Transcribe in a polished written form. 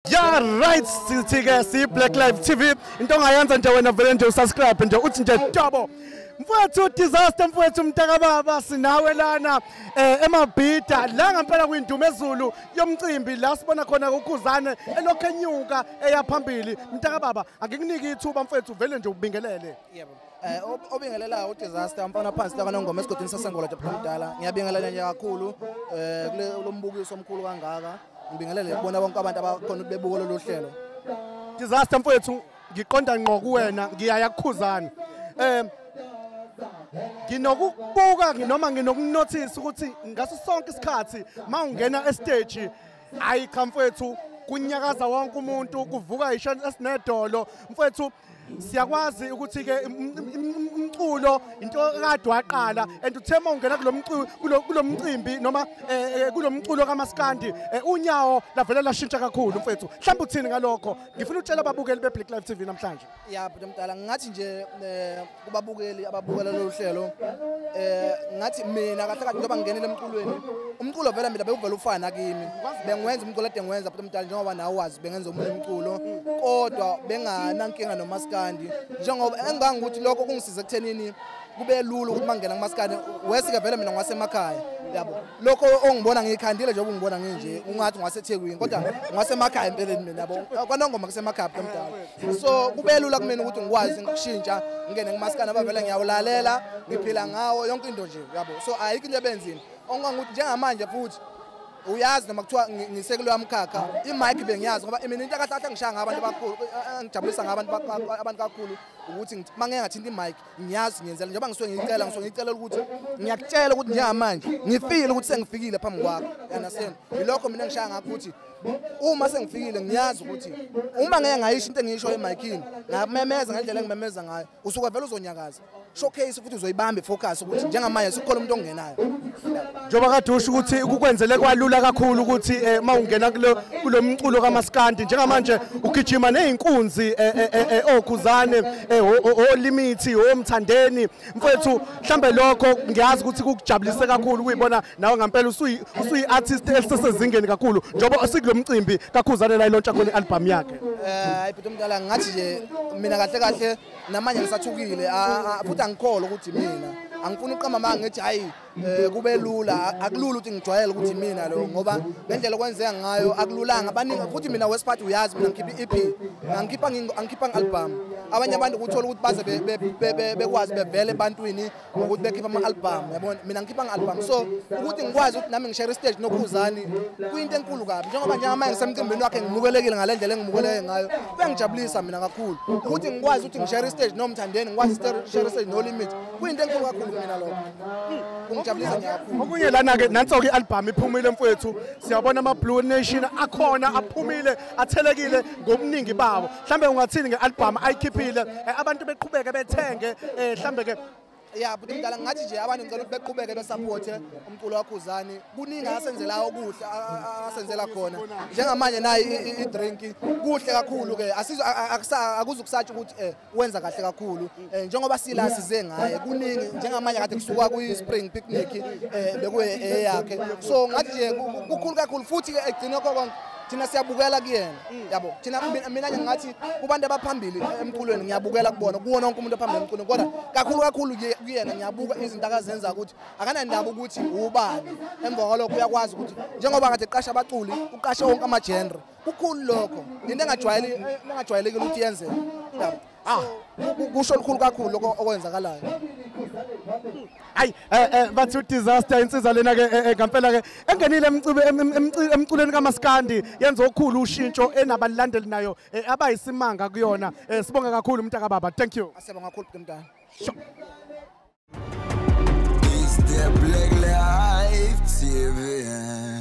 Yeah, right, sithi Blaqlife TV. Into ongayenza nje wena vele nje usubscribe nje uthi nje Tobo. Mfowethu uDisaster mfowethu mntakababa sinawe lana emabhida la ngempela kwindumo ezulu yomcimbi la sibona khona kaKhuzani elokho enyuka eyaphambili. Mntakababa angikuniki ithuba mfowethu vele nje ubingelele. Yebo. Obingelela uDisaster mfana phansi la kaNongoma esigodini sasengola nje omdala. Ngiyabingelela nje kakhulu kule lombukiso omkhulu kangaka. Ngibingelele kubona bonke abantu abakhona ukuthi bebuke lolu hlelo. Disaster mfowethu ngiqonda ngqo kuwena ngiyaya kaKhuzani. Nginokubuka noma nginokunotice ukuthi ngaso sonke isikhathi mawungena estage hayi cha mfowethu kunyakaza wonke umuntu kuvuka isho esinedolo mfowethu siyakwazi ukuthi ke umculo into kade waqala and uthema ungena kulomcimbi noma kulomculo kaMaskandi unyawo lavela lashintsha kakhulu mfowethu mhlawumbe uthini ngalokho ngifuna ukutshela ababukeli beBlaqlife TV namhlanje. Yeah but mdala ngathi nje kubabukeli ababukela lolu hlelo ngathi mina kahle kahle ngoba ngingenele emculweni umculo vela mina bewuvela ufana kimi bengiwenza umculo ade ngiwenza but mdala njengoba nawe wazi bengenza omunye umculo kodwa benganankinga noMaskandi njengoba engangukuthi lokho kungisiza ekuthenini kube lula ukuthi mangena kuMaskandi wesike vele mina ngwasemakhaya yabo lokho ongibona ngikhandile njengoba ungibona nginje ungathi ngwaseThekwini kodwa ngwasemakhaya empeleni mina yabo kwaNongoma kusemakhaya mdala so kube lula kumina ukuthi ngikwazi ukushintsha ngene kuMaskandi abavele ngiyawulalela ngiphila ngawo yonke into nje yabo so ayikho into ebenzini ongangukuthi njengamanje futhi uyazi noma kuthiwa ngisekelo yamkhakha imic bengiyazi ngoba mina into akahle ngishaya ngabantu abakhulu ngijabulisa ngabantu kakhulu ukuthi mangeke ngathinta imic ngiyazi ngiyenzela njengoba ngicela ukuthi ngiyakutshela ukuthi njengamanje ngifile ukuthi sengifikile phambi kwakho understand yilokho mina ngishaya ngakho ukuthi uma sengifikile ngiyazi ukuthi uma ngeke ngayisho into engiyisho emicini ngamemeza ngendlela engimemeza ngayo usuka vele uzonyakaza showcase futhi uzoyibamba focus ukuthi njengamanje sikukhona umuntu ongenayo njoba kade usho ukuthi ukukwenzele kwalula kakhulu ukuthi mawungena kulomculo kaMaskandi njengamanje ugijima nezinkunzi oKhuzani oLimit omthandeni mfowethu mhlambe lokho ngiyazi ukuthi kukujabulise kakhulu ukuyibona nawe ngempela usuyi artist elisesezingeni kakhulu njoba sikulomcimbi kaKhuzani la ilontsha khona ialbum yakhe ayibhuti mdala ngathi nje mina kahle kahle namanje ngisathukile futhi angikholwa ukuthi mina angifuni uqamba manga ngithi hayi kube lula akulula ukuthi ngijwayele ukuthi mina lo ngoba ngendlela okwenzeka ngayo akululanga abaningi futhi mina wesiphathi uyazi mina ngikhipha EP angikhipha album abanye abantu ukuthola ukuthi baze bekwazi bevele ebantwini ukuthi bekhipha ama-album yabona mina ngikhipha album so ukuthi ngikwazi ukuthi nami ngishare stage noKhuzani kuyinto enkulu kabi njengoba njengamanje ngisemcimbini wakhe ngimukelekile ngalendlela engimukeleke ngayo kuyangijabulisa mina kakhulu ukuthi ngikwazi ukuthi ngishare stage nomthandeni ngikwazi share stage noLimit kuyinto enkulu kakhulu mina lokho kungijabulisa nyakhulu okunye lana ke nanso-ke i-album iphumile mfowethu siyabona ama-Blue Nation akhona aphumile athelekile ngobuningi bawo mhlambe ungathini nge-album ayikhiphile abantu beqhubeke bethenge mhlambe ke yeah but mdala ngathi nje abantu ngicela ukuthi beqhubeke besupport umculo kaKhuzani kuningi asenzela okuhle asenzela khona njengamanje nayi i-drink kuhle kakhulu ke akuzukusatsha ukuthi wenza kahle kakhulu njengoba sila size ngaye kuningi njengamanje kade kusuka kuyi-spring picnic bekuye eyakhe so ngathi nje kukhulu kakhulu futhi ke egcine konke thina siyabukela kuyena yabo thina mina nje ngathi kubantu abaphambili emculweni ngiyabukela kubona kuwona wonke umuntu ophambili emculweni kodwa kakhulu kuyena ngiyabuka izinto akazenza ukuthi akanandaba ukuthi ubani emva kwalokho uyakwazi ukuthi njengoba kade eqasha abaculi uqashe wonke ama-genre kukhulu lokho into engajwayelekile ukuthi yenzeke yabo kusho lukhulu kakhulu lokho okwenzakalayo hayi bathi uDisaster insiza lena ke ngempela ke engenile emculweni kaMaskandi yenza okukhulu ushintsho enabalandeli nayo abayisimanga kuyona sibonga kakhulu mntakababa thank you asibonga kakhulu mntana It's the Blaqlife TV